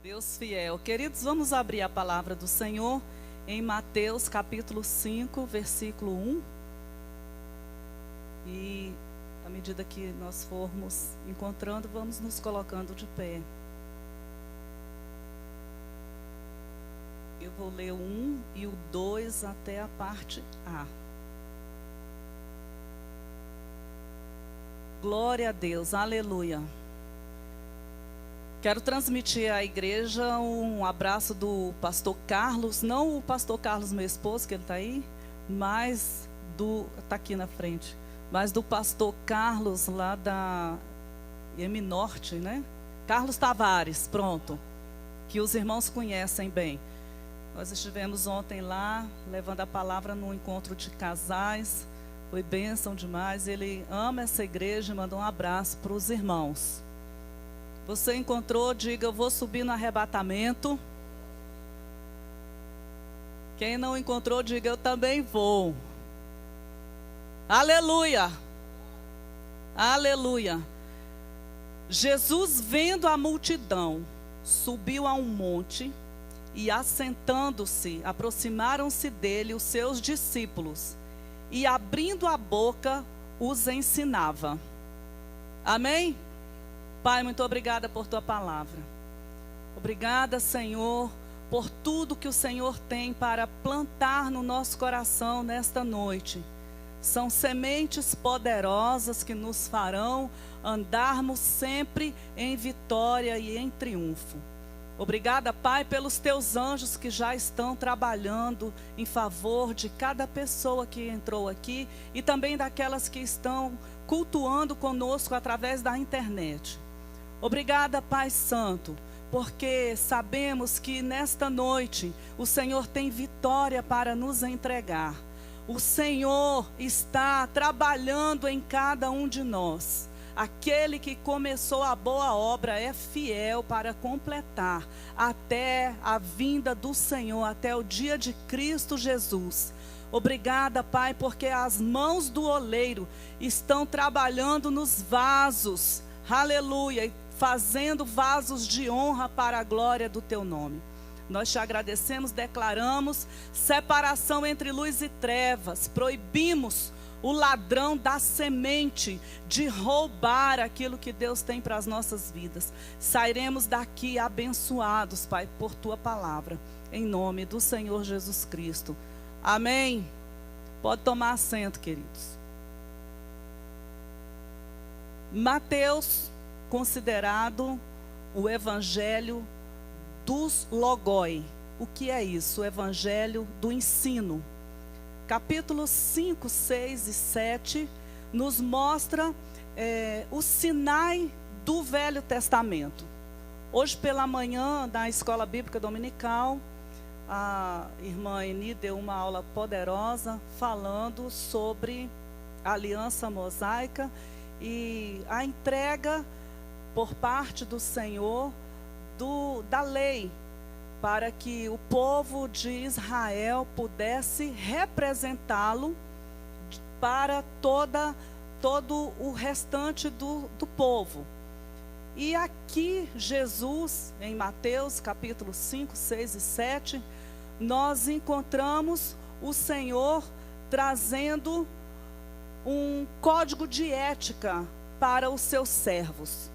Deus fiel. Queridos, vamos abrir a palavra do Senhor em Mateus capítulo 5, versículo 1. E à medida que nós formos encontrando, vamos nos colocando de pé. Eu vou ler o 1 e o 2 até a parte A. Glória a Deus, aleluia. Quero transmitir à igreja um abraço do pastor Carlos, não o pastor Carlos, meu esposo, que ele está aí, mas está aqui na frente, mas do pastor Carlos lá da IM Norte, né? Carlos Tavares, pronto, que os irmãos conhecem bem. Nós estivemos ontem lá, levando a palavra num encontro de casais, foi bênção demais. Ele ama essa igreja e mandou um abraço para os irmãos. Você encontrou, diga: eu vou subir no arrebatamento. Quem não encontrou, diga: eu também vou. Aleluia! Aleluia! Jesus, vendo a multidão, subiu a um monte e, assentando-se, aproximaram-se dele os seus discípulos e, abrindo a boca, os ensinava. Amém? Pai, muito obrigada por tua palavra. Obrigada, Senhor, por tudo que o Senhor tem para plantar no nosso coração nesta noite. São sementes poderosas que nos farão andarmos sempre em vitória e em triunfo. Obrigada, Pai, pelos teus anjos que já estão trabalhando em favor de cada pessoa que entrou aqui e também daquelas que estão cultuando conosco através da internet. Obrigada, Pai Santo, porque sabemos que nesta noite o Senhor tem vitória para nos entregar. O Senhor está trabalhando em cada um de nós. Aquele que começou a boa obra é fiel para completar até a vinda do Senhor, até o dia de Cristo Jesus. Obrigada, Pai, porque as mãos do oleiro estão trabalhando nos vasos. Aleluia! Fazendo vasos de honra para a glória do teu nome. Nós te agradecemos, declaramos separação entre luz e trevas, proibimos o ladrão da semente de roubar aquilo que Deus tem para as nossas vidas. Sairemos daqui abençoados, Pai, por tua palavra, em nome do Senhor Jesus Cristo. Amém? Pode tomar assento, queridos. Mateus, considerado o evangelho dos logoi. O que é isso? O evangelho do ensino. Capítulos 5, 6 e 7 nos mostra o Sinai do Velho Testamento. Hoje pela manhã, na Escola Bíblica Dominical, a irmã Eni deu uma aula poderosa falando sobre a aliança mosaica e a entrega por parte do Senhor da lei, para que o povo de Israel pudesse representá-lo para todo o restante do povo. E aqui Jesus, em Mateus capítulo 5, 6 e 7, nós encontramos o Senhor trazendo um código de ética para os seus servos.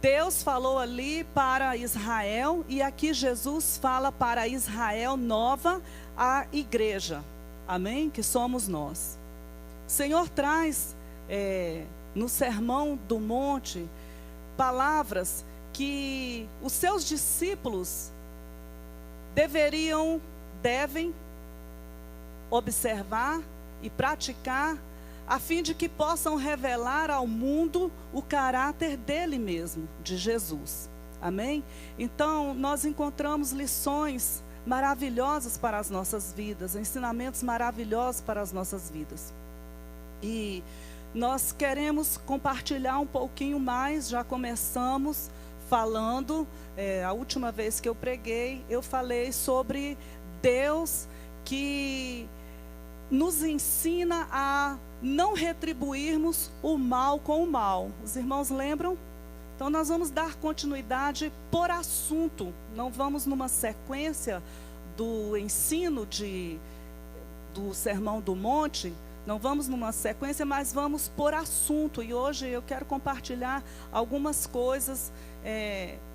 Deus falou ali para Israel e aqui Jesus fala para Israel nova, a igreja, amém? Que somos nós. O Senhor traz no Sermão do Monte palavras que os seus discípulos devem observar e praticar, a fim de que possam revelar ao mundo o caráter dele mesmo, de Jesus. Amém? Então, nós encontramos lições maravilhosas para as nossas vidas, ensinamentos maravilhosos para as nossas vidas. E nós queremos compartilhar um pouquinho mais, já começamos falando, a última vez que eu preguei, eu falei sobre Deus que nos ensina a não retribuirmos o mal com o mal. Os irmãos lembram? Então nós vamos dar continuidade por assunto, não vamos numa sequência do ensino do Sermão do Monte, não vamos numa sequência, mas vamos por assunto. E hoje eu quero compartilhar algumas coisas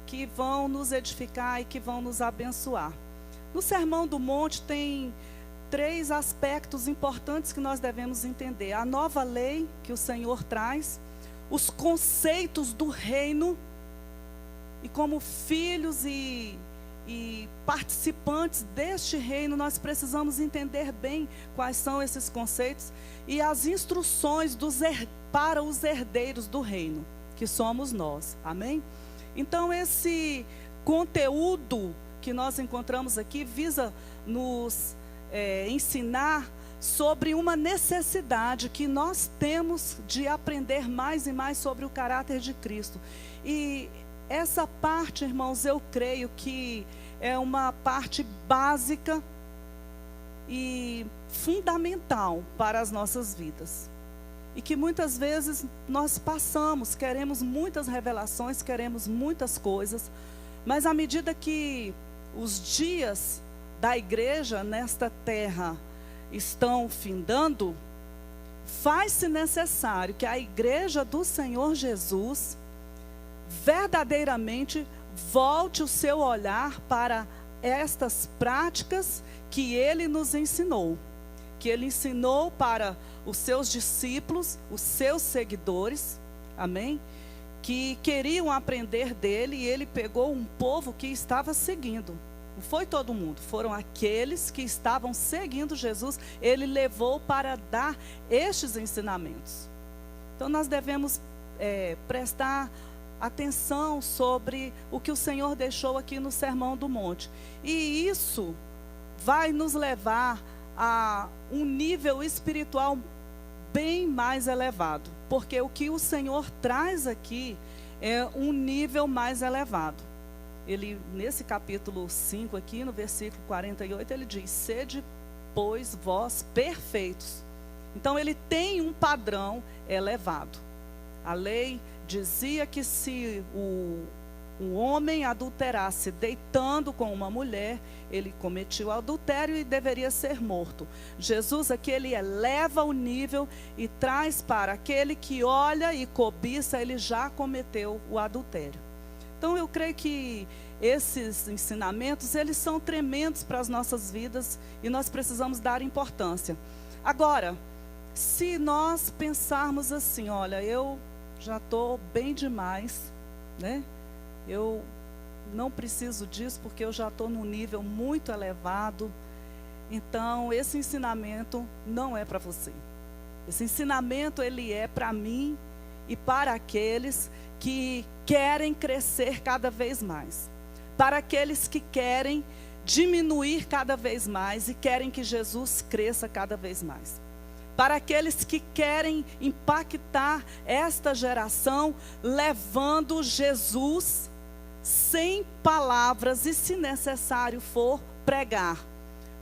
que vão nos edificar e que vão nos abençoar. No Sermão do Monte tem 3 aspectos importantes que nós devemos entender: a nova lei que o Senhor traz, os conceitos do reino, e como filhos e participantes deste reino, nós precisamos entender bem quais são esses conceitos, e as instruções para os herdeiros do reino, que somos nós. Amém? Então esse conteúdo que nós encontramos aqui visa nos ensinar sobre uma necessidade que nós temos de aprender mais e mais sobre o caráter de Cristo. E essa parte, irmãos, eu creio que é uma parte básica e fundamental para as nossas vidas. E que muitas vezes nós passamos, queremos muitas revelações, queremos muitas coisas, mas à medida que os dias da igreja nesta terra estão findando, faz-se necessário que a igreja do Senhor Jesus verdadeiramente volte o seu olhar para estas práticas que ele nos ensinou, que ele ensinou para os seus discípulos, os seus seguidores, amém? Que queriam aprender dele, e ele pegou um povo que estava seguindo. Não foi todo mundo, foram aqueles que estavam seguindo Jesus, ele levou para dar estes ensinamentos. Então nós devemos prestar atenção sobre o que o Senhor deixou aqui no Sermão do Monte. E isso vai nos levar a um nível espiritual bem mais elevado, porque o que o Senhor traz aqui é um nível mais elevado. Ele, nesse capítulo 5 aqui, no versículo 48, ele diz: sede, pois, vós perfeitos. Então ele tem um padrão elevado. A lei dizia que se um homem adulterasse deitando com uma mulher, ele cometia o adultério e deveria ser morto. Jesus aqui, ele eleva o nível e traz para aquele que olha e cobiça, ele já cometeu o adultério. Então eu creio que esses ensinamentos, eles são tremendos para as nossas vidas e nós precisamos dar importância. Agora, se nós pensarmos assim, olha, eu já estou bem demais, né? Eu não preciso disso porque eu já estou num nível muito elevado. Então, esse ensinamento não é para você. Esse ensinamento, ele é para mim e para aqueles que querem crescer cada vez mais. Para aqueles que querem diminuir cada vez mais e querem que Jesus cresça cada vez mais. Para aqueles que querem impactar esta geração, levando Jesus sem palavras e, se necessário for, pregar,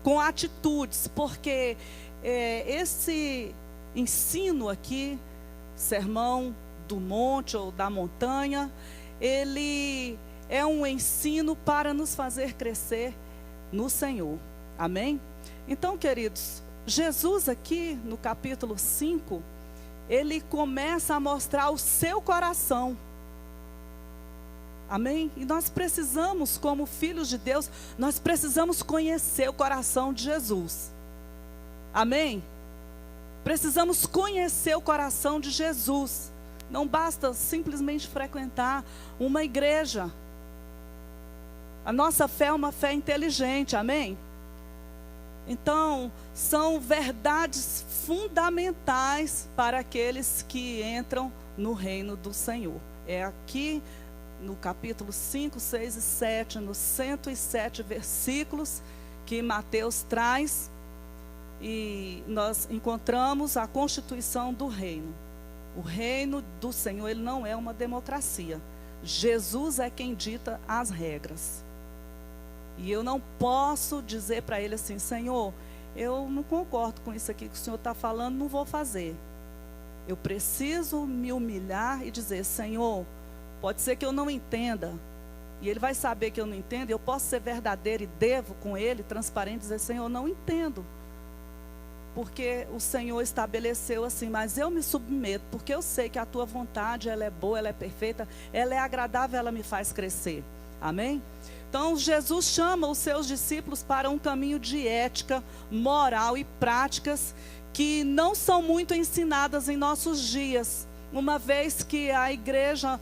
com atitudes, porque esse ensino aqui, Sermão do Monte ou da Montanha, ele é um ensino para nos fazer crescer no Senhor, amém? Então, queridos, Jesus aqui no capítulo 5, ele começa a mostrar o seu coração. Amém? E nós precisamos, como filhos de Deus, nós precisamos conhecer o coração de Jesus. Amém? Precisamos conhecer o coração de Jesus. Não basta simplesmente frequentar uma igreja. A nossa fé é uma fé inteligente, amém? Então, são verdades fundamentais para aqueles que entram no reino do Senhor. É aqui no capítulo 5, 6 e 7, nos 107 versículos que Mateus traz, e nós encontramos a constituição do reino. O reino do Senhor, ele não é uma democracia. Jesus é quem dita as regras. E eu não posso dizer para ele assim: Senhor, eu não concordo com isso aqui que o Senhor está falando, não vou fazer. Eu preciso me humilhar e dizer: Senhor, Pode ser que eu não entenda. E ele vai saber que eu não entendo. Eu posso ser verdadeiro e devo com ele, transparente, dizer: Senhor, eu não entendo. Porque o Senhor estabeleceu assim, mas eu me submeto, porque eu sei que a tua vontade, ela é boa, ela é perfeita, ela é agradável, ela me faz crescer. Amém? Então, Jesus chama os seus discípulos para um caminho de ética, moral e práticas que não são muito ensinadas em nossos dias. Uma vez que a igreja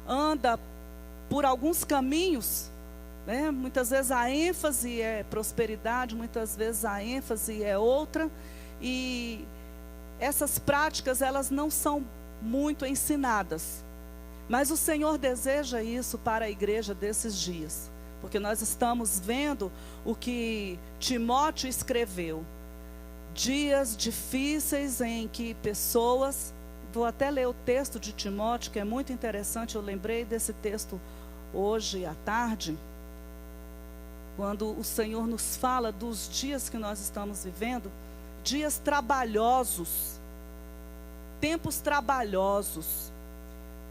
anda por alguns caminhos, né? Muitas vezes a ênfase é prosperidade, muitas vezes a ênfase é outra. E essas práticas, elas não são muito ensinadas. Mas o Senhor deseja isso para a igreja desses dias. Porque nós estamos vendo o que Timóteo escreveu. Dias difíceis em que pessoas... Vou até ler o texto de Timóteo, que é muito interessante. Eu lembrei desse texto hoje à tarde, quando o Senhor nos fala dos dias que nós estamos vivendo. Dias trabalhosos. Tempos trabalhosos.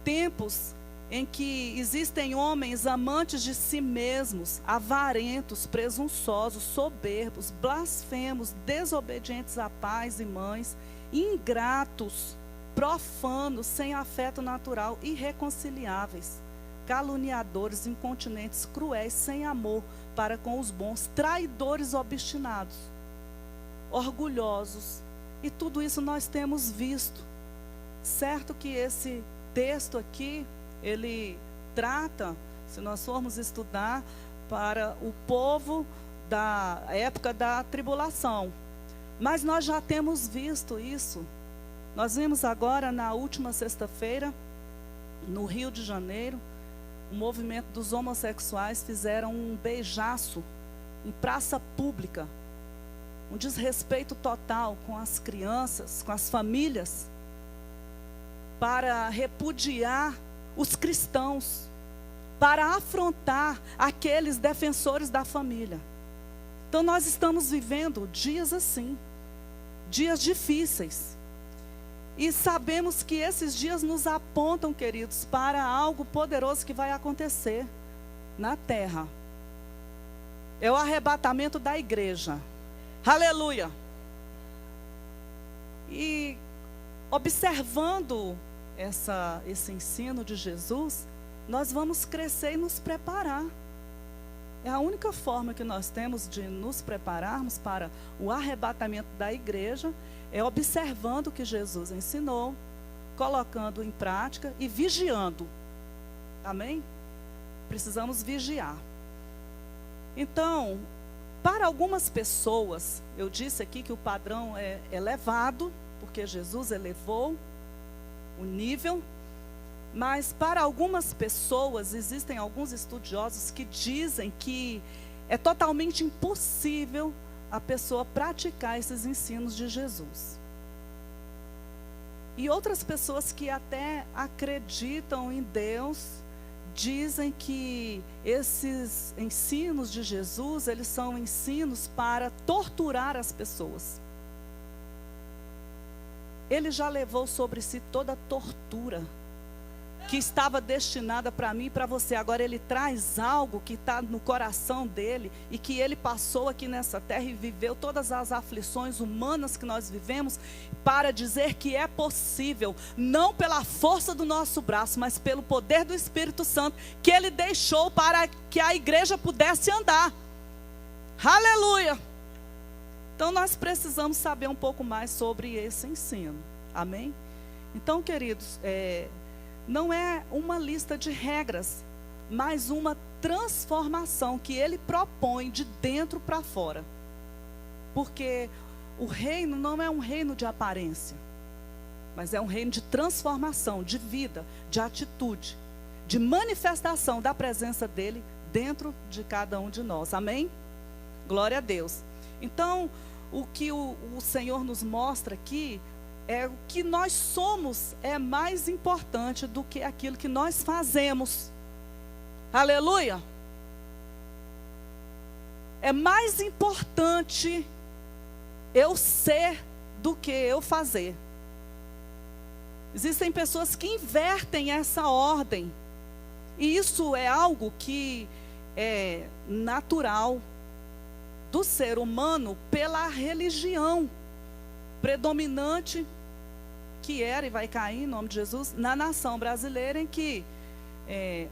Tempos em que existem homens amantes de si mesmos, avarentos, presunçosos, soberbos, blasfemos, desobedientes a pais e mães, ingratos, profanos, sem afeto natural, irreconciliáveis, caluniadores, incontinentes, cruéis, sem amor para com os bons, traidores obstinados, orgulhosos. E tudo isso nós temos visto. Certo que esse texto aqui, ele trata, se nós formos estudar, para o povo da época da tribulação. Mas nós já temos visto isso. Nós vimos agora, na última sexta-feira, no Rio de Janeiro, o movimento dos homossexuais fizeram um beijaço em praça pública. Um desrespeito total com as crianças, com as famílias, para repudiar os cristãos, para afrontar aqueles defensores da família. Então nós estamos vivendo dias assim, dias difíceis. E sabemos que esses dias nos apontam, queridos, para algo poderoso que vai acontecer na terra. É o arrebatamento da igreja. Aleluia! E observando esse ensino de Jesus, nós vamos crescer e nos preparar. É a única forma que nós temos de nos prepararmos para o arrebatamento da igreja, é observando o que Jesus ensinou, colocando em prática e vigiando. Amém? Precisamos vigiar. Então, para algumas pessoas, eu disse aqui que o padrão é elevado, porque Jesus elevou o nível, mas para algumas pessoas, existem alguns estudiosos que dizem que é totalmente impossível a pessoa praticar esses ensinos de Jesus. E outras pessoas que até acreditam em Deus, dizem que esses ensinos de Jesus, eles são ensinos para torturar as pessoas. Ele já levou sobre si toda a tortura que estava destinada para mim e para você. Agora ele traz algo que está no coração dele e que ele passou aqui nessa terra e viveu todas as aflições humanas que nós vivemos, para dizer que é possível, não pela força do nosso braço, mas pelo poder do Espírito Santo, que ele deixou para que a igreja pudesse andar. Aleluia! Então nós precisamos saber um pouco mais sobre esse ensino. Amém? Então, queridos, não é uma lista de regras, mas uma transformação que ele propõe de dentro para fora. Porque o reino não é um reino de aparência, mas é um reino de transformação, de vida, de atitude, de manifestação da presença dele dentro de cada um de nós. Amém? Glória a Deus. Então, o que o Senhor nos mostra aqui é o que nós somos é mais importante do que aquilo que nós fazemos. Aleluia! É mais importante eu ser do que eu fazer. Existem pessoas que invertem essa ordem. E isso é algo que é natural do ser humano pela religião predominante que era e vai cair, em nome de Jesus, na nação brasileira, em que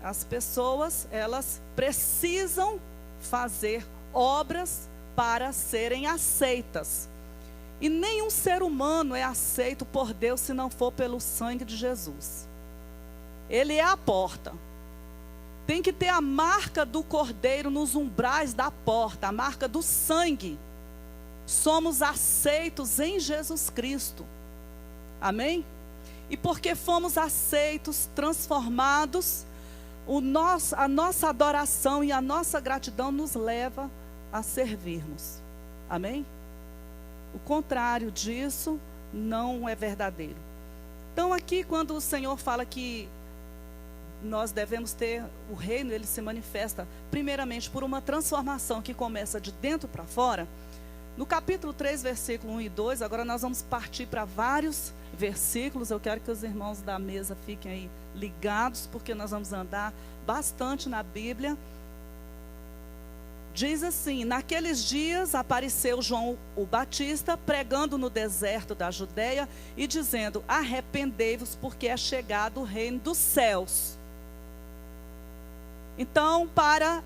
as pessoas, elas precisam fazer obras para serem aceitas. E nenhum ser humano é aceito por Deus se não for pelo sangue de Jesus. Ele é a porta. Tem que ter a marca do Cordeiro nos umbrais da porta, a marca do sangue. Somos aceitos em Jesus Cristo. Amém? E porque fomos aceitos, transformados, a nossa adoração e a nossa gratidão nos leva a servirmos. Amém? O contrário disso não é verdadeiro. Então aqui quando o Senhor fala que nós devemos ter o reino, ele se manifesta primeiramente por uma transformação que começa de dentro para fora. No capítulo 3, versículo 1 e 2, agora nós vamos partir para vários versículos. Eu quero que os irmãos da mesa fiquem aí ligados, porque nós vamos andar bastante na Bíblia. Diz assim: naqueles dias apareceu João o Batista, pregando no deserto da Judeia e dizendo: arrependei-vos, porque é chegado o reino dos céus. Então, para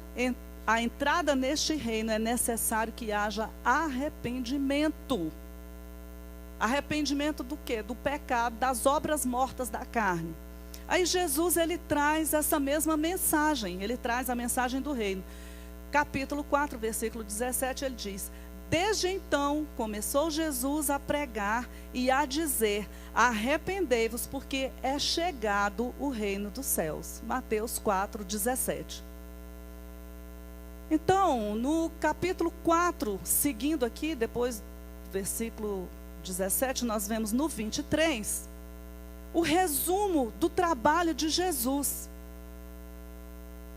a entrada neste reino é necessário que haja arrependimento. Arrependimento do quê? Do pecado, das obras mortas da carne. Aí Jesus, ele traz essa mesma mensagem, ele traz a mensagem do reino. Capítulo 4, versículo 17, ele diz: desde então começou Jesus a pregar e a dizer: arrependei-vos, porque é chegado o reino dos céus. Mateus 4, 17. Então, no capítulo 4, seguindo aqui, depois do versículo 17, nós vemos no 23, o resumo do trabalho de Jesus.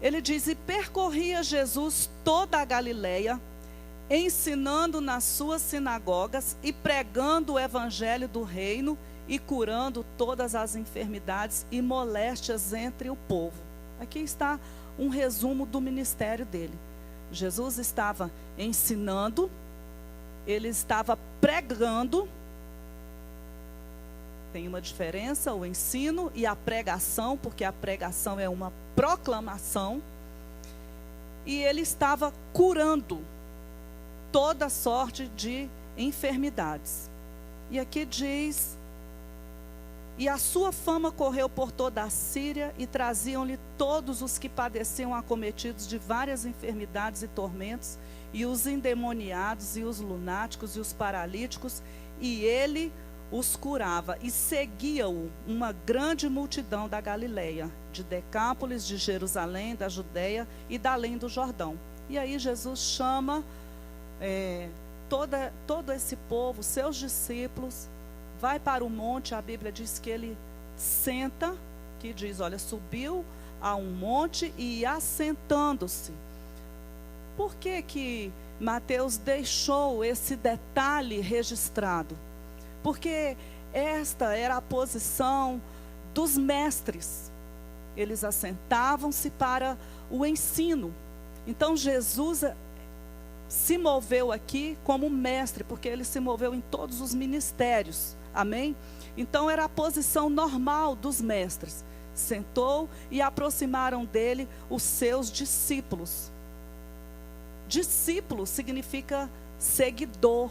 Ele diz: e percorria Jesus toda a Galileia, ensinando nas suas sinagogas e pregando o evangelho do reino e curando todas as enfermidades e moléstias entre o povo. Aqui está um resumo do ministério dele. Jesus estava ensinando, ele estava pregando. Tem uma diferença, o ensino e a pregação, porque a pregação é uma proclamação. E ele estava curando toda sorte de enfermidades. E aqui diz: e a sua fama correu por toda a Síria, e traziam-lhe todos os que padeciam acometidos de várias enfermidades e tormentos, e os endemoniados, e os lunáticos, e os paralíticos, e ele os curava. E seguia-o uma grande multidão da Galileia, de Decápolis, de Jerusalém, da Judeia e da além do Jordão. E aí Jesus chama todo esse povo, seus discípulos, vai para o monte. A Bíblia diz que ele senta, que diz, olha, subiu a um monte e assentando-se. Por que Mateus deixou esse detalhe registrado? Porque esta era a posição dos mestres. Eles assentavam-se para o ensino. Então Jesus se moveu aqui como mestre, porque ele se moveu em todos os ministérios. Amém? Então era a posição normal dos mestres. Sentou e aproximaram dele os seus discípulos. Discípulo significa seguidor,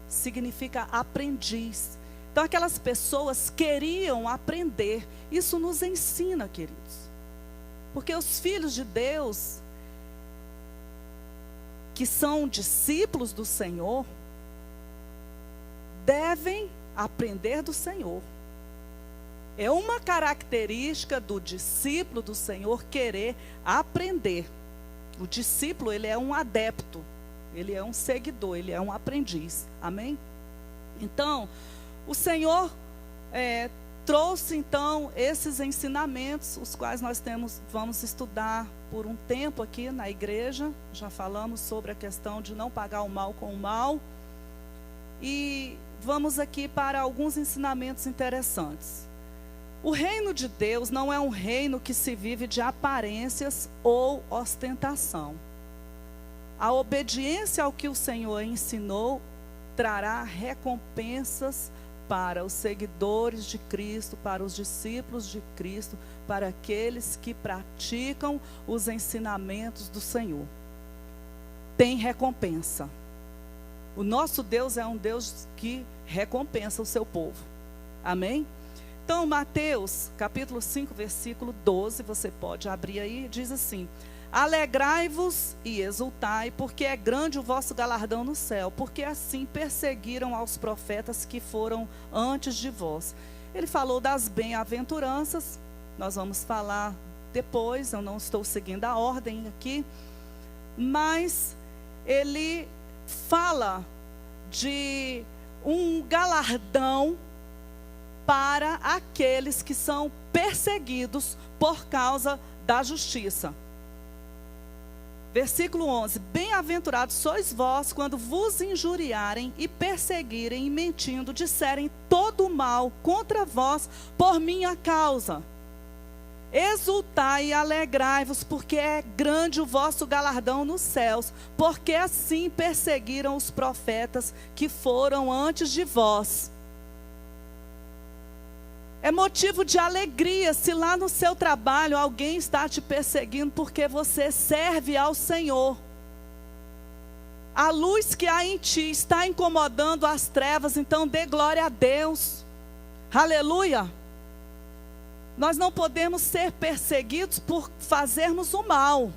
significa aprendiz. Então aquelas pessoas queriam aprender. Isso nos ensina, queridos. Porque os filhos de Deus, que são discípulos do Senhor, devem aprender do Senhor. É uma característica do discípulo do Senhor querer aprender. O discípulo, ele é um adepto, ele é um seguidor, ele é um aprendiz. Amém? Então, o Senhor trouxe então esses ensinamentos, os quais nós vamos estudar por um tempo aqui na igreja. Já falamos sobre a questão de não pagar o mal com o mal. E vamos aqui para alguns ensinamentos interessantes. O reino de Deus não é um reino que se vive de aparências ou ostentação. A obediência ao que o Senhor ensinou trará recompensas para os seguidores de Cristo, para os discípulos de Cristo, para aqueles que praticam os ensinamentos do Senhor. Tem recompensa. O nosso Deus é um Deus que recompensa o seu povo. Amém? Então, Mateus, capítulo 5, versículo 12, você pode abrir aí, diz assim: alegrai-vos e exultai, porque é grande o vosso galardão no céu, porque assim perseguiram aos profetas que foram antes de vós. Ele falou das bem-aventuranças, nós vamos falar depois, eu não estou seguindo a ordem aqui, mas ele fala de um galardão para aqueles que são perseguidos por causa da justiça. Versículo 11: bem-aventurados sois vós quando vos injuriarem e perseguirem e mentindo disserem todo o mal contra vós por minha causa. Exultai e alegrai-vos, porque é grande o vosso galardão nos céus, porque assim perseguiram os profetas que foram antes de vós. É motivo de alegria se lá no seu trabalho alguém está te perseguindo porque você serve ao Senhor. A luz que há em ti está incomodando as trevas, então dê glória a Deus. Aleluia! Nós não podemos ser perseguidos por fazermos o mal,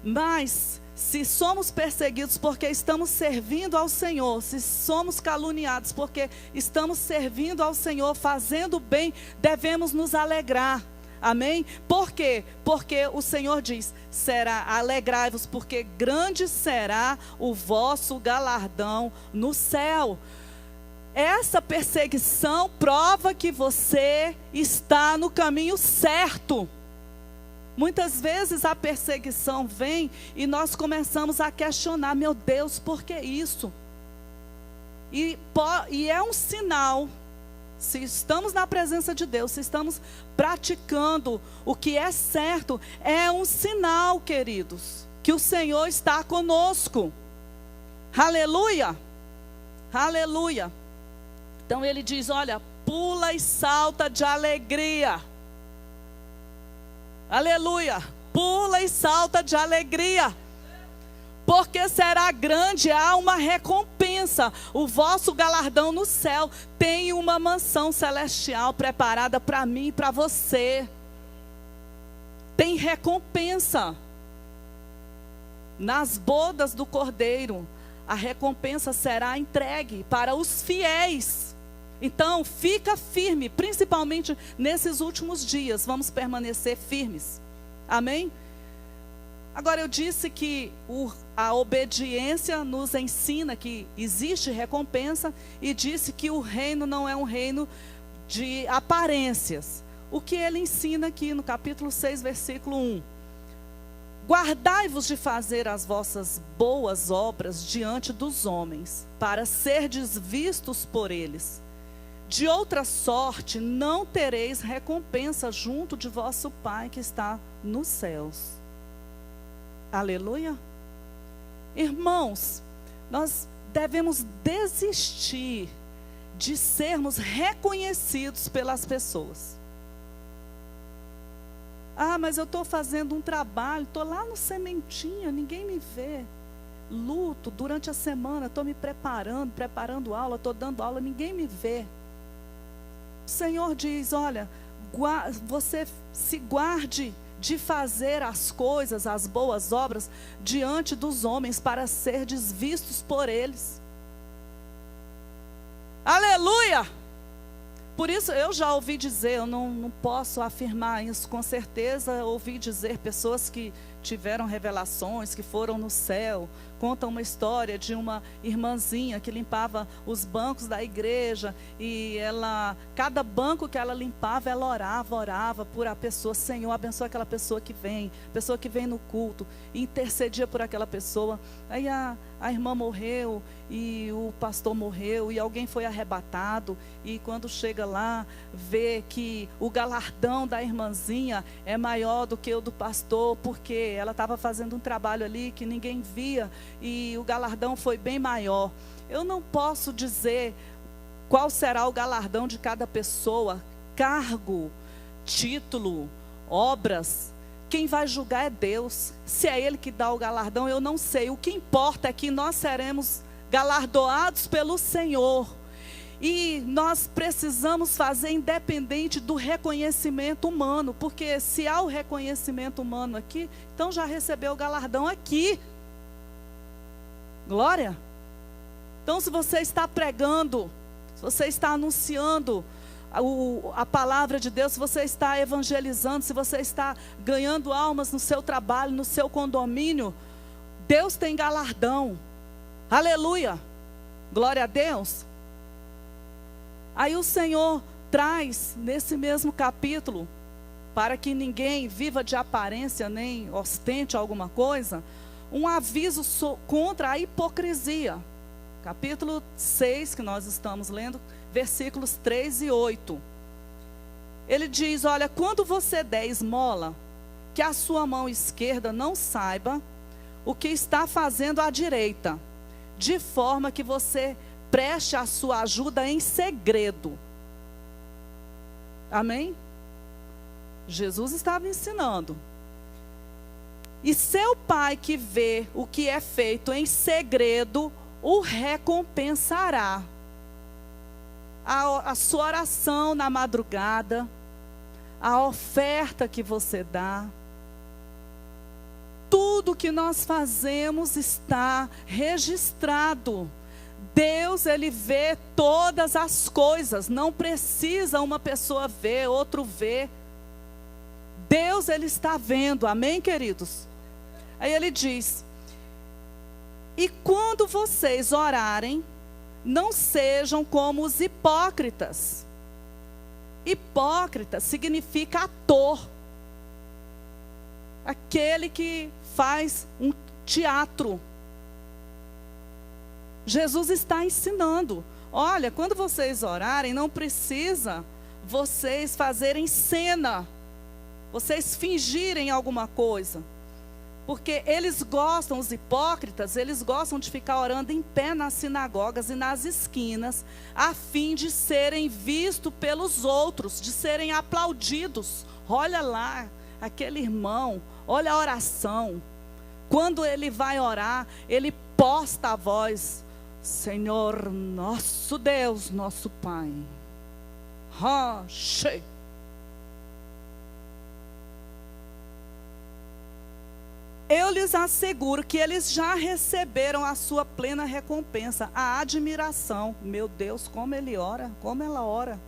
mas se somos perseguidos porque estamos servindo ao Senhor, se somos caluniados porque estamos servindo ao Senhor, fazendo o bem, devemos nos alegrar. Amém? Por quê? Porque o Senhor diz: alegrai-vos, porque grande será o vosso galardão no céu. Essa perseguição prova que você está no caminho certo. Muitas vezes a perseguição vem e nós começamos a questionar: meu Deus, por que isso? E é um sinal, se estamos na presença de Deus, se estamos praticando o que é certo, é um sinal, queridos, que o Senhor está conosco. Aleluia! Aleluia! Então ele diz: olha, pula e salta de alegria. Aleluia, pula e salta de alegria, porque será grande, há uma recompensa, o vosso galardão no céu, tem uma mansão celestial preparada para mim e para você, tem recompensa, nas bodas do Cordeiro, a recompensa será entregue para os fiéis. Então, fica firme, principalmente nesses últimos dias, vamos permanecer firmes. Amém? Agora, eu disse que a obediência nos ensina que existe recompensa, e disse que o reino não é um reino de aparências. O que ele ensina aqui no capítulo 6, versículo 1. Guardai-vos de fazer as vossas boas obras diante dos homens, para serdes vistos por eles. De outra sorte, não tereis recompensa junto de vosso Pai que está nos céus. Aleluia. Irmãos, nós devemos desistir de sermos reconhecidos pelas pessoas. Ah, mas eu estou fazendo um trabalho, estou lá no Sementinha, ninguém me vê. Luto durante a semana, estou me preparando aula, estou dando aula, ninguém me vê. O Senhor diz: olha, você se guarde de fazer as coisas, as boas obras, diante dos homens, para serdes vistos por eles. Aleluia! Por isso eu já ouvi dizer, eu não posso afirmar isso com certeza, ouvi dizer pessoas que tiveram revelações, que foram no céu. Conta uma história de uma irmãzinha que limpava os bancos da igreja. E cada banco que ela limpava, ela orava por a pessoa. Senhor, abençoa aquela pessoa que vem no culto. E intercedia por aquela pessoa. Aí a irmã morreu e o pastor morreu e alguém foi arrebatado. E quando chega lá, vê que o galardão da irmãzinha é maior do que o do pastor, porque ela estava fazendo um trabalho ali que ninguém via e o galardão foi bem maior. Eu não posso dizer qual será o galardão de cada pessoa, cargo, título, obras. Quem vai julgar é Deus. Se é Ele que dá o galardão, eu não sei. O que importa é que nós seremos galardoados pelo Senhor. E nós precisamos fazer independente do reconhecimento humano. Porque se há o reconhecimento humano aqui, então já recebeu o galardão aqui. Glória. Então se você está pregando, se você está anunciando a palavra de Deus, se você está evangelizando, se você está ganhando almas no seu trabalho, no seu condomínio, Deus tem galardão. Aleluia, glória a Deus. Aí o Senhor traz nesse mesmo capítulo, para que ninguém viva de aparência nem ostente alguma coisa, um aviso contra a hipocrisia. Capítulo 6 que nós estamos lendo, versículos 3 e 8. Ele diz, olha, quando você der esmola, que a sua mão esquerda não saiba o que está fazendo à direita, de forma que você preste a sua ajuda em segredo. Amém? Jesus estava ensinando. E seu pai que vê o que é feito em segredo, o recompensará. A sua oração na madrugada, a oferta que você dá, tudo que nós fazemos está registrado. Deus, Ele vê todas as coisas, não precisa uma pessoa ver, outro ver. Deus, Ele está vendo, amém, queridos? Aí Ele diz, e quando vocês orarem, não sejam como os hipócritas. Hipócrita significa ator. Aquele que faz um teatro. Jesus está ensinando. Olha, quando vocês orarem, não precisa vocês fazerem cena. Vocês fingirem alguma coisa. Porque eles gostam, os hipócritas, eles gostam de ficar orando em pé nas sinagogas e nas esquinas, a fim de serem vistos pelos outros, de serem aplaudidos. Olha lá, aquele irmão, olha a oração. Quando ele vai orar, ele posta a voz, Senhor, nosso Deus, nosso Pai. Eu lhes asseguro que eles já receberam a sua plena recompensa, a admiração. Meu Deus, como ele ora, como ela ora.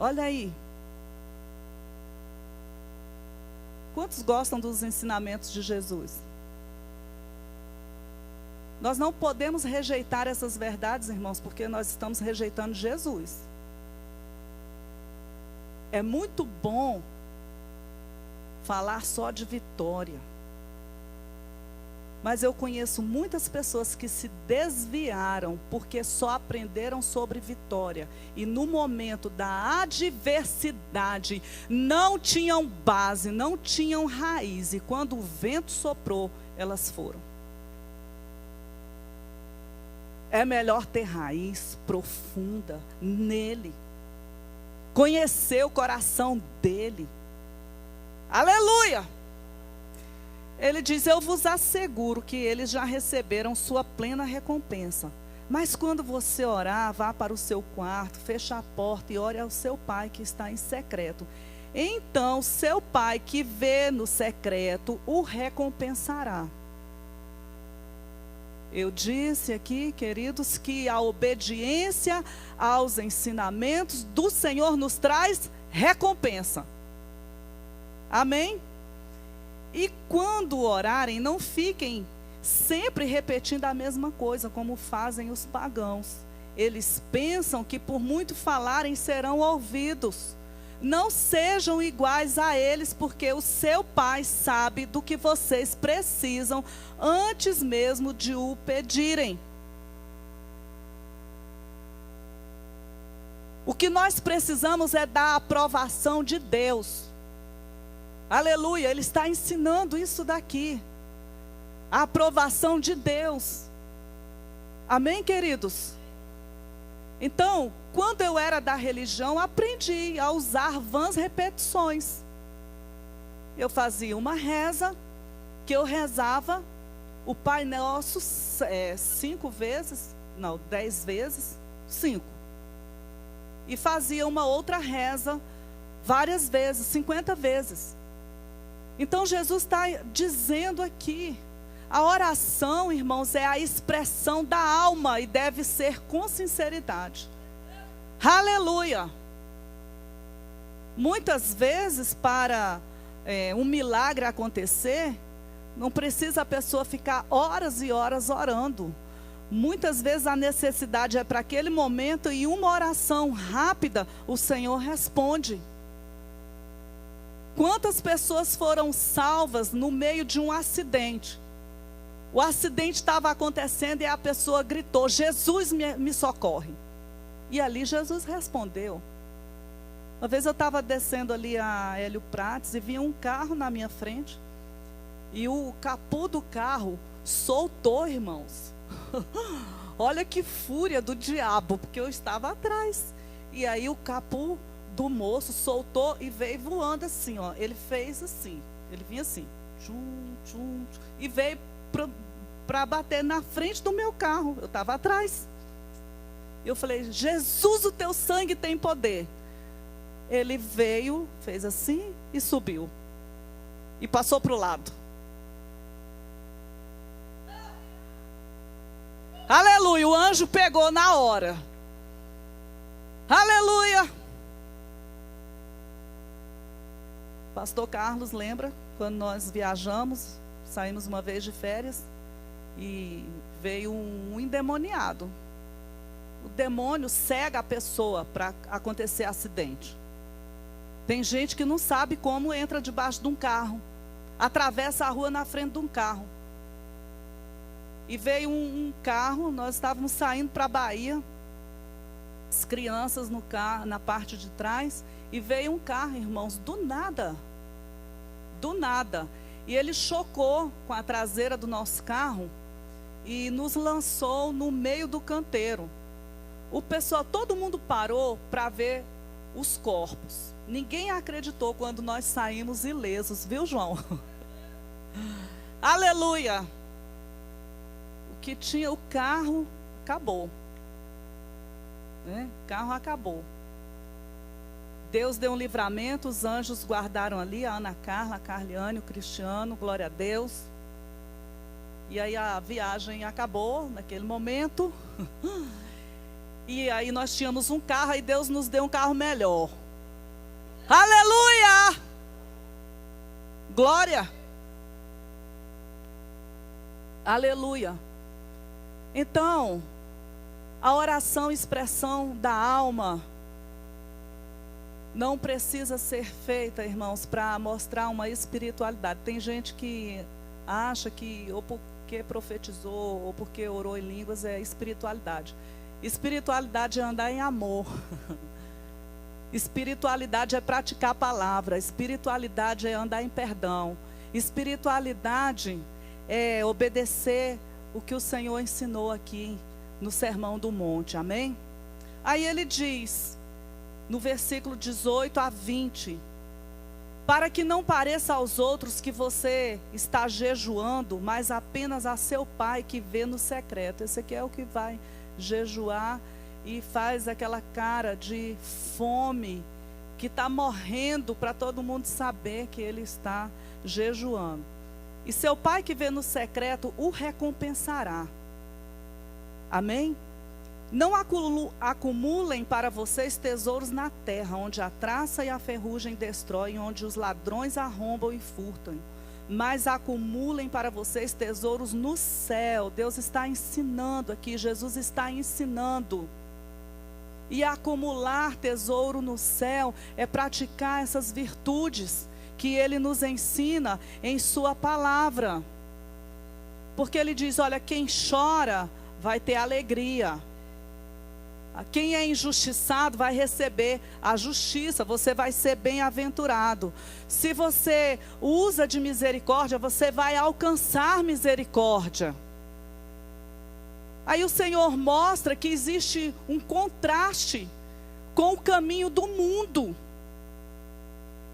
Olha aí. Quantos gostam dos ensinamentos de Jesus? Nós não podemos rejeitar essas verdades, irmãos, porque nós estamos rejeitando Jesus. É muito bom falar só de vitória. Mas eu conheço muitas pessoas que se desviaram porque só aprenderam sobre vitória. E no momento da adversidade, não tinham base, não tinham raiz. E quando o vento soprou, elas foram. É melhor ter raiz profunda nele. Conhecer o coração dele. Aleluia! Ele diz, eu vos asseguro que eles já receberam sua plena recompensa. Mas quando você orar, vá para o seu quarto, feche a porta e ore ao seu pai que está em secreto. Então, seu pai que vê no secreto, o recompensará. Eu disse aqui, queridos, que a obediência aos ensinamentos do Senhor nos traz recompensa. Amém? E quando orarem, não fiquem sempre repetindo a mesma coisa, como fazem os pagãos. Eles pensam que por muito falarem serão ouvidos. Não sejam iguais a eles, porque o seu Pai sabe do que vocês precisam antes mesmo de o pedirem. O que nós precisamos é da aprovação de Deus. Aleluia, Ele está ensinando isso daqui. A aprovação de Deus. Amém, queridos? Então, quando eu era da religião, aprendi a usar vãs repetições. Eu fazia uma reza, que eu rezava o Pai Nosso 5 vezes, não, 10 vezes, 5. E fazia uma outra reza várias vezes, 50 vezes. Então Jesus está dizendo aqui, a oração, irmãos, é a expressão da alma e deve ser com sinceridade. Aleluia! Muitas vezes, para um milagre acontecer, não precisa a pessoa ficar horas e horas orando. Muitas vezes a necessidade é para aquele momento e uma oração rápida, o Senhor responde. Quantas pessoas foram salvas no meio de um acidente? O acidente estava acontecendo e a pessoa gritou: Jesus me socorre. E ali Jesus respondeu. Uma vez eu estava descendo ali a Hélio Prates e vi um carro na minha frente. E o capô do carro soltou, irmãos. Olha que fúria do diabo, porque eu estava atrás. E aí o capô do moço soltou e veio voando assim, ó. Ele fez assim, ele vinha assim, tchum, tchum, tchum, e veio para bater na frente do meu carro. Eu estava atrás. Eu falei: Jesus, o teu sangue tem poder. Ele veio, fez assim e subiu. E passou para o lado. Aleluia, o anjo pegou na hora. Aleluia. Pastor Carlos lembra quando nós viajamos, saímos uma vez de férias e veio um endemoniado. O demônio cega a pessoa para acontecer acidente. Tem gente que não sabe como entra debaixo de um carro, atravessa a rua na frente de um carro. E veio um carro, nós estávamos saindo para a Bahia, as crianças no carro, na parte de trás, e veio um carro, irmãos, do nada. E ele chocou com a traseira do nosso carro e nos lançou no meio do canteiro. O pessoal, todo mundo parou para ver os corpos. Ninguém acreditou quando nós saímos ilesos, viu, João? Aleluia! O que tinha, o carro acabou. Né? O carro acabou. Deus deu um livramento, os anjos guardaram ali, a Ana Carla, a Carliane, o Cristiano, glória a Deus. E aí a viagem acabou naquele momento. E aí nós tínhamos um carro e Deus nos deu um carro melhor. Aleluia! Glória! Aleluia! Então, a oração, expressão da alma, não precisa ser feita, irmãos, para mostrar uma espiritualidade. Tem gente que acha que ou porque profetizou ou porque orou em línguas é espiritualidade. Espiritualidade é andar em amor. Espiritualidade é praticar a palavra. Espiritualidade é andar em perdão. Espiritualidade é obedecer o que o Senhor ensinou aqui no Sermão do Monte. Amém? Aí ele diz, no versículo 18 a 20: para que não pareça aos outros que você está jejuando, mas apenas a seu Pai que vê no secreto. Esse aqui é o que vai jejuar e faz aquela cara de fome, que está morrendo para todo mundo saber que ele está jejuando. E seu Pai que vê no secreto o recompensará. Amém? Não acumulem para vocês tesouros na terra, onde a traça e a ferrugem destroem, onde os ladrões arrombam e furtam. mas acumulem para vocês tesouros no céu. Deus está ensinando aqui, Jesus está ensinando. E acumular tesouro no céu é praticar essas virtudes que Ele nos ensina em sua palavra. Porque Ele diz, olha, quem chora vai ter alegria. Quem é injustiçado vai receber a justiça, você vai ser bem-aventurado. Se você usa de misericórdia, você vai alcançar misericórdia. Aí o Senhor mostra que existe um contraste com o caminho do mundo.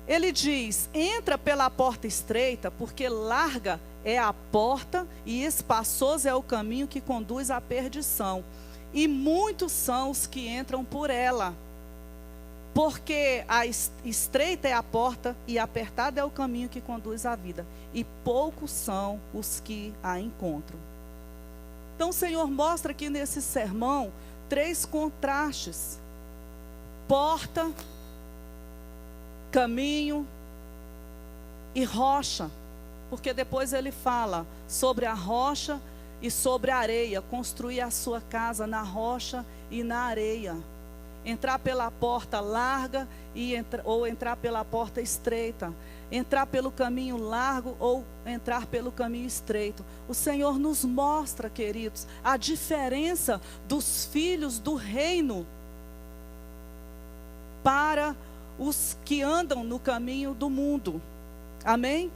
Ele diz, entra pela porta estreita, porque larga é a porta e espaçoso é o caminho que conduz à perdição. E muitos são os que entram por ela. Porque a estreita é a porta e apertado é o caminho que conduz à vida. E poucos são os que a encontram. Então o Senhor mostra aqui nesse sermão 3 contrastes. Porta, caminho e rocha. Porque depois ele fala sobre a rocha e sobre a areia, construir a sua casa na rocha e na areia. Entrar pela porta larga ou entrar pela porta estreita. Entrar pelo caminho largo ou entrar pelo caminho estreito. O Senhor nos mostra, queridos, a diferença dos filhos do reino para os que andam no caminho do mundo. Amém?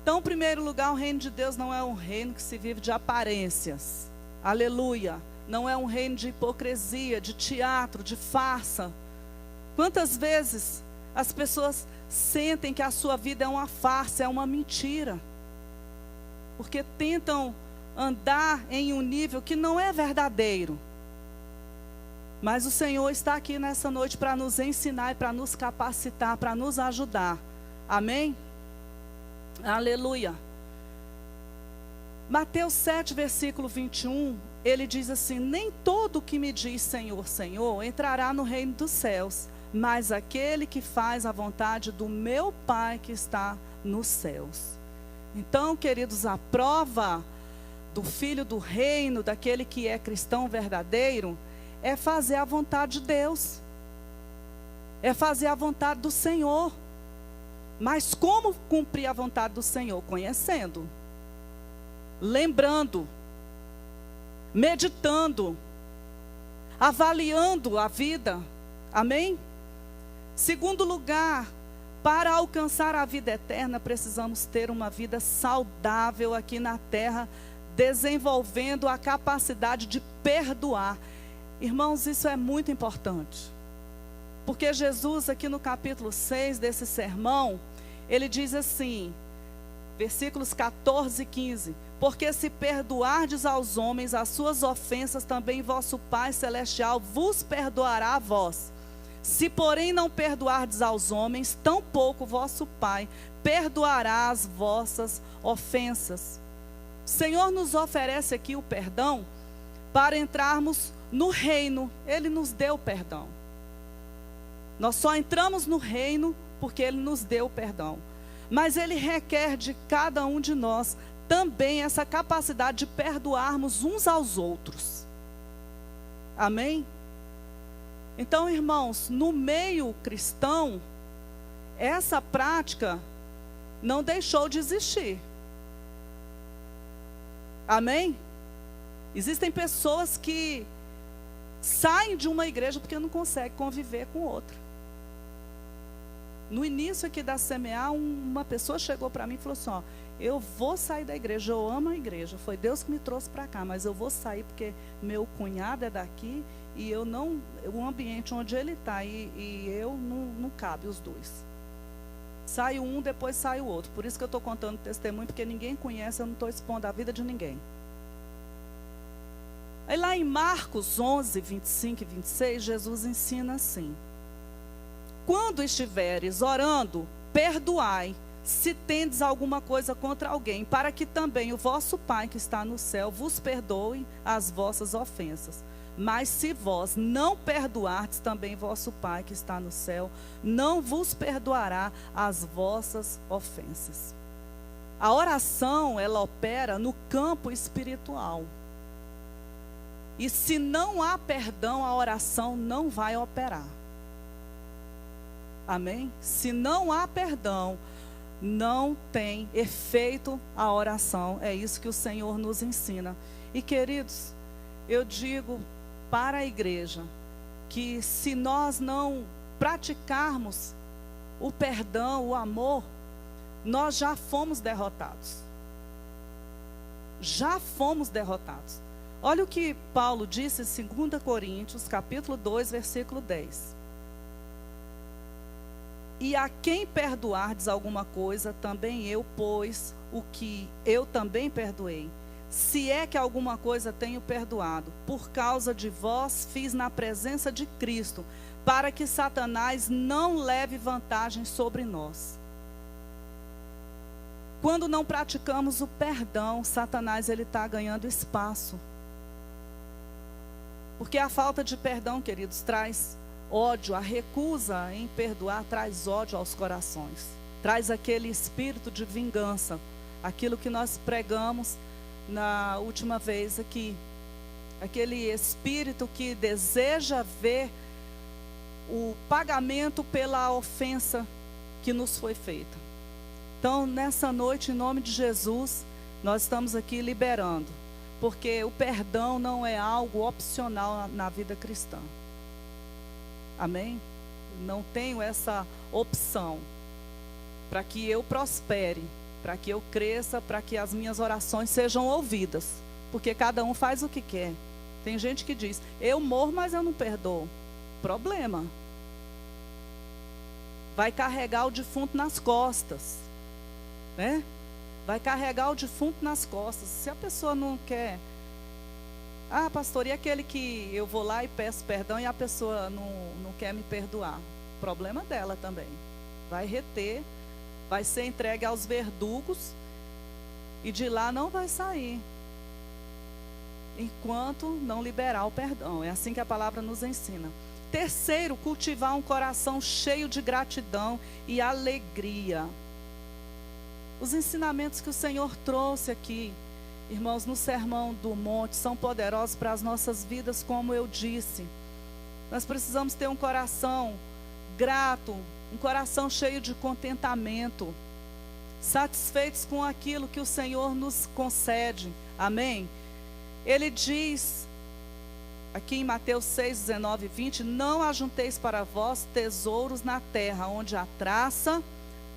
Então, em primeiro lugar, o reino de Deus não é um reino que se vive de aparências. Aleluia. Não é um reino de hipocrisia, de teatro, de farsa. Quantas vezes as pessoas sentem que a sua vida é uma farsa, é uma mentira? Porque tentam andar em um nível que não é verdadeiro. Mas o Senhor está aqui nessa noite para nos ensinar e para nos capacitar, para nos ajudar. Amém? Aleluia. Mateus 7, versículo 21, ele diz assim, nem todo que me diz Senhor, Senhor, entrará no reino dos céus, mas aquele que faz a vontade do meu Pai que está nos céus. Então, queridos, a prova do filho do reino, daquele que é cristão verdadeiro, é fazer a vontade de Deus. É fazer a vontade do Senhor. Mas como cumprir a vontade do Senhor? Conhecendo, lembrando, meditando, avaliando a vida. Amém? Segundo lugar, para alcançar a vida eterna, precisamos ter uma vida saudável aqui na terra, desenvolvendo a capacidade de perdoar. Irmãos, isso é muito importante. Porque Jesus, aqui no capítulo 6 desse sermão, ele diz assim, versículos 14 e 15, porque se perdoardes aos homens as suas ofensas, também vosso Pai Celestial vos perdoará a vós. Se porém não perdoardes aos homens, tampouco vosso Pai perdoará as vossas ofensas. O Senhor nos oferece aqui o perdão para entrarmos no reino. Ele nos deu perdão. Nós só entramos no reino porque Ele nos deu perdão. Mas Ele requer de cada um de nós também essa capacidade de perdoarmos uns aos outros. Amém? Então, irmãos, no meio cristão, essa prática não deixou de existir. Amém? Existem pessoas que saem de uma igreja porque não conseguem conviver com outra. No início aqui da Semear, uma pessoa chegou para mim e falou assim, ó, eu vou sair da igreja, eu amo a igreja, foi Deus que me trouxe para cá, mas eu vou sair porque meu cunhado é daqui e eu não, o ambiente onde ele está e eu não cabe os dois. Sai um, depois sai o outro. Por isso que eu estou contando testemunho, porque ninguém conhece, eu não estou expondo a vida de ninguém. Aí lá em Marcos 11, 25 e 26, Jesus ensina assim, quando estiveres orando, perdoai, se tendes alguma coisa contra alguém, para que também o vosso Pai que está no céu vos perdoe as vossas ofensas. Mas se vós não perdoardes, também vosso Pai que está no céu não vos perdoará as vossas ofensas. A oração, ela opera no campo espiritual. E se não há perdão, a oração não vai operar. Amém? Se não há perdão, não tem efeito a oração. É isso que o Senhor nos ensina. E queridos, eu digo para a igreja que se nós não praticarmos o perdão, o amor, nós já fomos derrotados. Já fomos derrotados. Olha o que Paulo disse em 2 Coríntios, capítulo 2, versículo 10. E a quem perdoardes alguma coisa, também eu, pois, o que eu também perdoei. Se é que alguma coisa tenho perdoado, por causa de vós fiz na presença de Cristo, para que Satanás não leve vantagem sobre nós. Quando não praticamos o perdão, Satanás ele está ganhando espaço. Porque a falta de perdão, queridos, traz ódio. A recusa em perdoar traz ódio aos corações. Traz aquele espírito de vingança. Aquilo que nós pregamos na última vez aqui. Aquele espírito que deseja ver o pagamento pela ofensa que nos foi feita. Então, nessa noite, em nome de Jesus, nós estamos aqui liberando. Porque o perdão não é algo opcional na vida cristã. Amém? Não tenho essa opção para que eu prospere, para que eu cresça, para que as minhas orações sejam ouvidas. Porque cada um faz o que quer. Tem gente que diz, eu morro, mas eu não perdoo. Problema. Vai carregar o defunto nas costas. Né? Vai carregar o defunto nas costas. Se a pessoa não quer... Ah, pastor, e aquele que eu vou lá e peço perdão e a pessoa não quer me perdoar? Problema dela também. Vai reter, vai ser entregue aos verdugos e de lá não vai sair. Enquanto não liberar o perdão. É assim que a palavra nos ensina. Terceiro, cultivar um coração cheio de gratidão e alegria. Os ensinamentos que o Senhor trouxe aqui, irmãos, no Sermão do Monte, são poderosos para as nossas vidas, como eu disse. Nós precisamos ter um coração grato, um coração cheio de contentamento, satisfeitos com aquilo que o Senhor nos concede. Amém? Ele diz, aqui em Mateus 6, 19 e 20, não ajunteis para vós tesouros na terra, onde a traça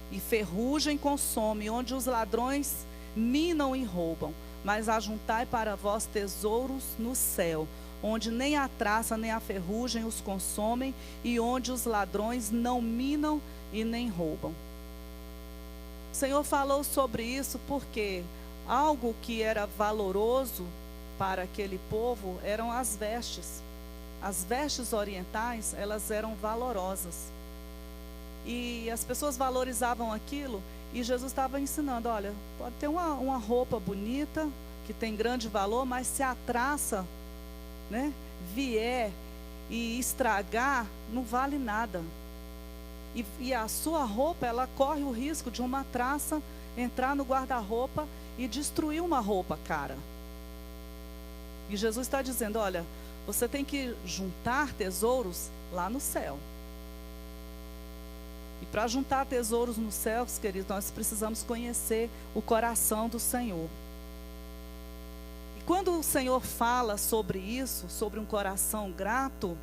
e ferrugem consome, onde os ladrões minam e roubam, mas ajuntai para vós tesouros no céu, onde nem a traça nem a ferrugem os consomem, e onde os ladrões não minam e nem roubam. O Senhor falou sobre isso porque algo que era valoroso para aquele povo eram as vestes. As vestes orientais, elas eram valorosas. E as pessoas valorizavam aquilo, e Jesus estava ensinando, olha, pode ter uma roupa bonita, que tem grande valor, mas se a traça, né, vier e estragar, não vale nada. E a sua roupa, ela corre o risco de uma traça entrar no guarda-roupa e destruir uma roupa cara. E Jesus está dizendo, olha, você tem que juntar tesouros lá no céu. E para juntar tesouros nos céus, queridos, nós precisamos conhecer o coração do Senhor. E quando o Senhor fala sobre isso, sobre um coração grato,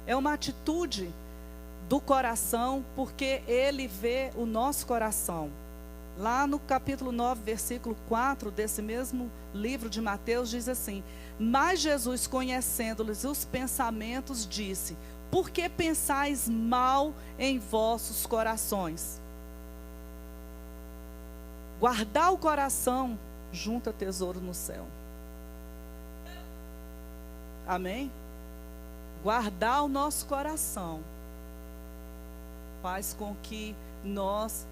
é uma atitude do coração, porque Ele vê o nosso coração. Lá no capítulo 9, versículo 4 desse mesmo livro de Mateus, diz assim, mas Jesus, conhecendo-lhes os pensamentos, disse, por que pensais mal em vossos corações? Guardar o coração junta tesouro no céu. Amém? Guardar o nosso coração faz com que nós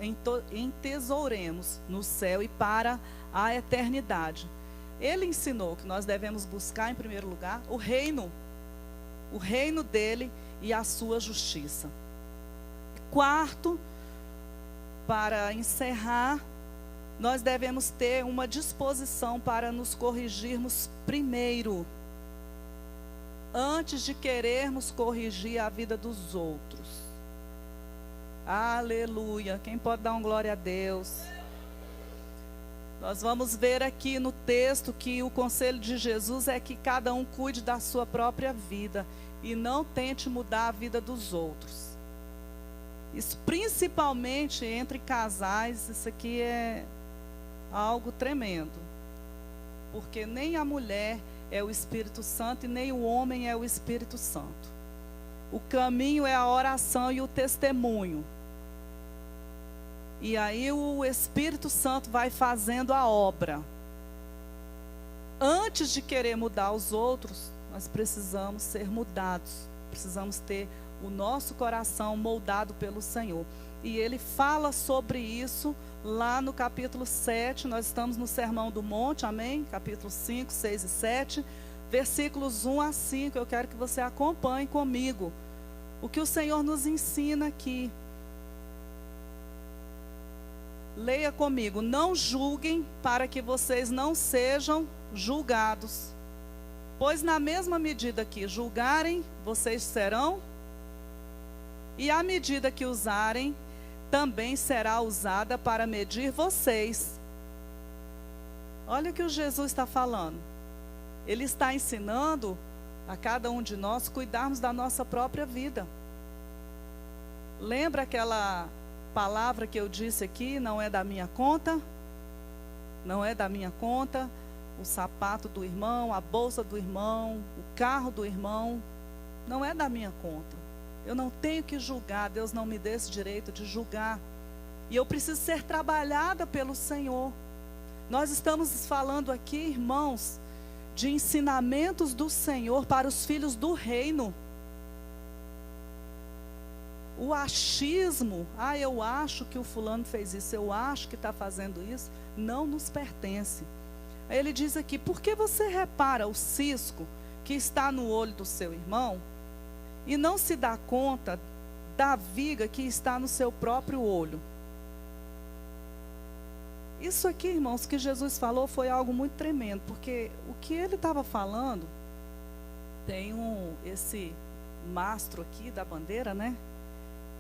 entesouremos no céu e para a eternidade. Ele ensinou que nós devemos buscar em primeiro lugar o reino dele e a sua justiça. Quarto, para encerrar, nós devemos ter uma disposição para nos corrigirmos primeiro, antes de querermos corrigir a vida dos outros. Aleluia. Quem pode dar uma glória a Deus? Nós vamos ver aqui no texto que o conselho de Jesus é que cada um cuide da sua própria vida e não tente mudar a vida dos outros. Isso principalmente entre casais, isso aqui é algo tremendo. Porque nem a mulher é o Espírito Santo e nem o homem é o Espírito Santo. O caminho é a oração e o testemunho. E aí o Espírito Santo vai fazendo a obra. Antes de querer mudar os outros, nós precisamos ser mudados. Precisamos ter o nosso coração moldado pelo Senhor. E ele fala sobre isso lá no capítulo 7. Nós estamos no Sermão do Monte, amém? Capítulo 5, 6 e 7. Versículos 1 a 5. Eu quero que você acompanhe comigo o que o Senhor nos ensina aqui. Leia comigo. Não julguem para que vocês não sejam julgados. Pois na mesma medida que julgarem, vocês serão. E a medida que usarem, também será usada para medir vocês. Olha o que o Jesus está falando. Ele está ensinando a cada um de nós cuidarmos da nossa própria vida. Lembra aquela palavra que eu disse aqui, não é da minha conta? Não é da minha conta. O sapato do irmão, a bolsa do irmão, o carro do irmão, não é da minha conta. Eu não tenho que julgar, Deus não me dê esse direito de julgar. E eu preciso ser trabalhada pelo Senhor. Nós estamos falando aqui, irmãos, de ensinamentos do Senhor para os filhos do reino. O achismo, eu acho que o fulano fez isso, eu acho que está fazendo isso, não nos pertence. Aí ele diz aqui, por que você repara o cisco que está no olho do seu irmão e não se dá conta da viga que está no seu próprio olho? Isso aqui, irmãos, que Jesus falou foi algo muito tremendo, porque o que ele estava falando, tem esse mastro aqui da bandeira, né?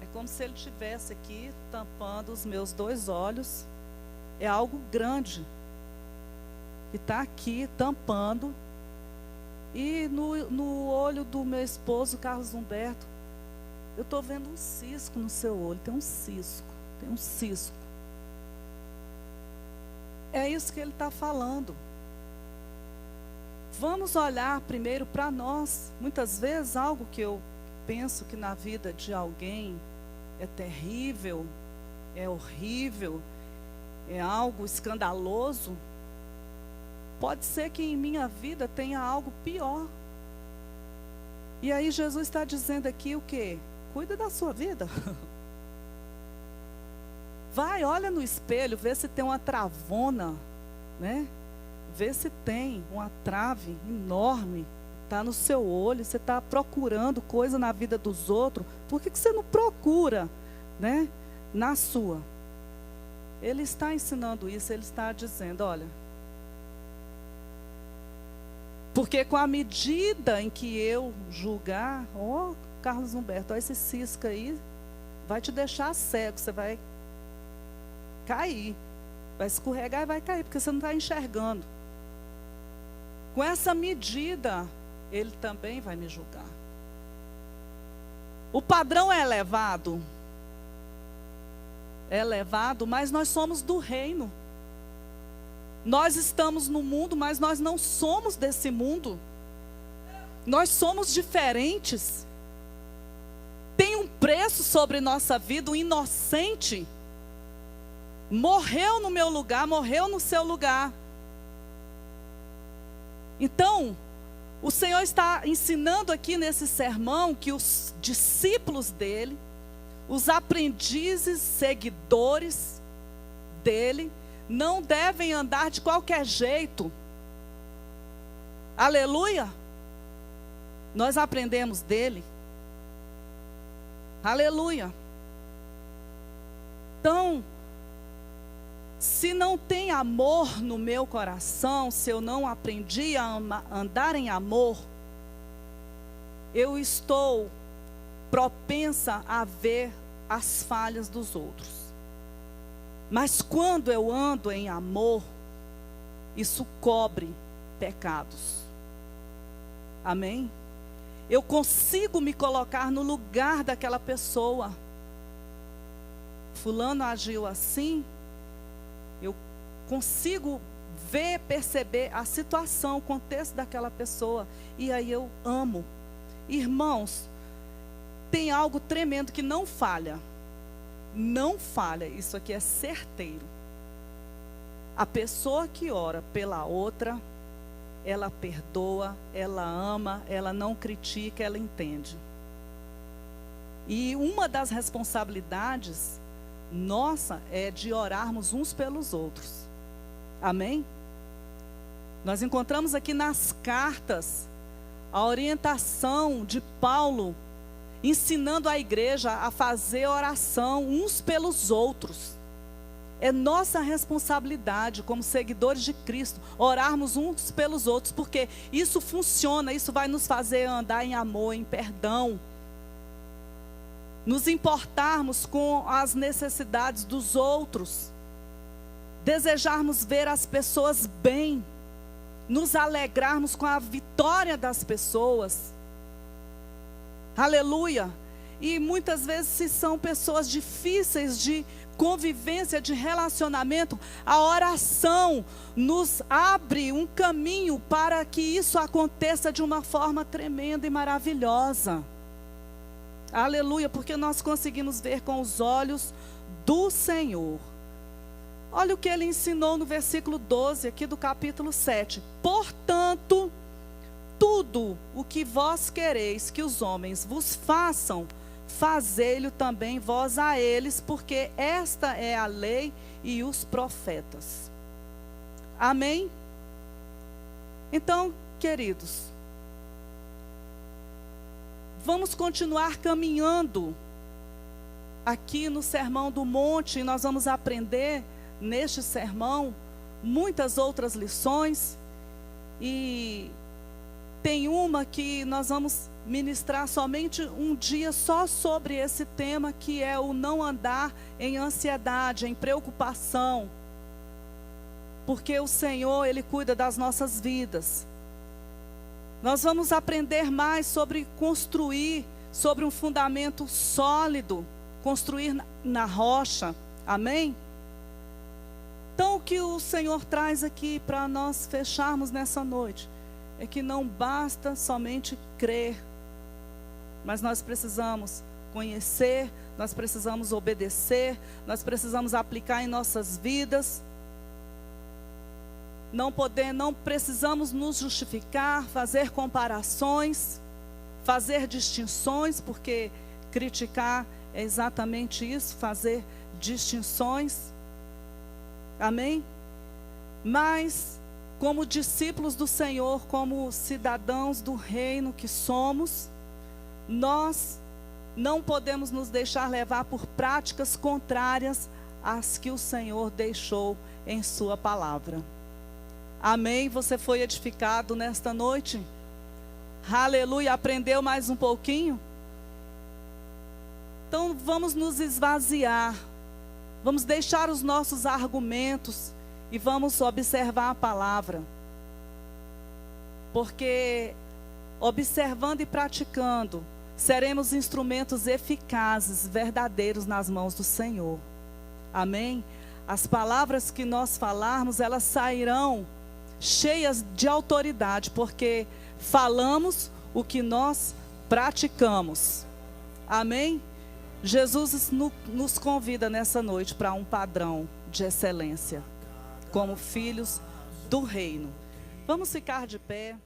É como se ele estivesse aqui tampando os meus dois olhos. É algo grande que está aqui tampando. E no olho do meu esposo, Carlos Humberto, eu estou vendo um cisco no seu olho. Tem um cisco. É isso que ele está falando. Vamos olhar primeiro para nós. Muitas vezes algo que eu penso que na vida de alguém é terrível, é horrível, é algo escandaloso, pode ser que em minha vida tenha algo pior. E aí Jesus está dizendo aqui o quê? Cuida da sua vida. Vai, olha no espelho, vê se tem uma travona, né? Vê se tem uma trave enorme, está no seu olho. Você está procurando coisa na vida dos outros. Por que você não procura, né, na sua? Ele está ensinando isso, ele está dizendo, olha, porque com a medida em que eu julgar, Carlos Humberto, esse cisco aí vai te deixar cego, você vai cair, vai escorregar e vai cair, porque você não está enxergando. Com essa medida, ele também vai me julgar. O padrão é elevado, mas nós somos do reino. Nós estamos no mundo, mas nós não somos desse mundo. Nós somos diferentes. Tem um preço sobre nossa vida, o inocente morreu no meu lugar, morreu no seu lugar. Então, o Senhor está ensinando aqui nesse sermão que os discípulos dele, os aprendizes, seguidores dele, não devem andar de qualquer jeito. Aleluia! Nós aprendemos dele. Aleluia! Então, Se não tem amor no meu coração, se eu não aprendi a andar em amor, eu estou propensa a ver as falhas dos outros. Mas quando eu ando em amor, isso cobre pecados. Amém? Eu consigo me colocar no lugar daquela pessoa. Fulano agiu assim, eu consigo ver, perceber a situação, o contexto daquela pessoa, e aí eu amo. Irmãos, tem algo tremendo que não falha. Não falha, isso aqui é certeiro. A pessoa que ora pela outra, ela perdoa, ela ama, ela não critica, ela entende. E uma das responsabilidades nossa é de orarmos uns pelos outros. Amém? Nós encontramos aqui nas cartas a orientação de Paulo, ensinando a igreja a fazer oração uns pelos outros. É nossa responsabilidade como seguidores de Cristo, orarmos uns pelos outros, porque isso funciona, isso vai nos fazer andar em amor, em perdão. Nos importarmos com as necessidades dos outros, desejarmos ver as pessoas bem, nos alegrarmos com a vitória das pessoas. Aleluia! E muitas vezes, se são pessoas difíceis de convivência, de relacionamento, a oração nos abre um caminho para que isso aconteça de uma forma tremenda e maravilhosa. Aleluia, porque nós conseguimos ver com os olhos do Senhor. Olha o que ele ensinou no versículo 12 aqui do capítulo 7. Portanto, tudo o que vós quereis que os homens vos façam, fazei-lhe também vós a eles, porque esta é a lei e os profetas. Amém? Então, queridos, vamos continuar caminhando aqui no Sermão do Monte, e nós vamos aprender neste sermão muitas outras lições, e tem uma que nós vamos ministrar somente um dia só sobre esse tema, que é o não andar em ansiedade, em preocupação, porque o Senhor, Ele cuida das nossas vidas. Nós vamos aprender mais sobre construir, sobre um fundamento sólido, construir na rocha, amém? Então o que o Senhor traz aqui para nós fecharmos nessa noite, é que não basta somente crer, mas nós precisamos conhecer, nós precisamos obedecer, nós precisamos aplicar em nossas vidas. Não precisamos nos justificar, fazer comparações, fazer distinções, porque criticar é exatamente isso, fazer distinções. Amém? Mas, como discípulos do Senhor, como cidadãos do reino que somos, nós não podemos nos deixar levar por práticas contrárias às que o Senhor deixou em sua palavra. Amém? Você foi edificado nesta noite? Aleluia! Aprendeu mais um pouquinho? Então vamos nos esvaziar, vamos deixar os nossos argumentos e vamos observar a palavra, porque observando e praticando, seremos instrumentos eficazes, verdadeiros nas mãos do Senhor. Amém? As palavras que nós falarmos, elas sairão cheias de autoridade, porque falamos o que nós praticamos. Amém? Jesus nos convida nessa noite para um padrão de excelência, como filhos do reino. Vamos ficar de pé.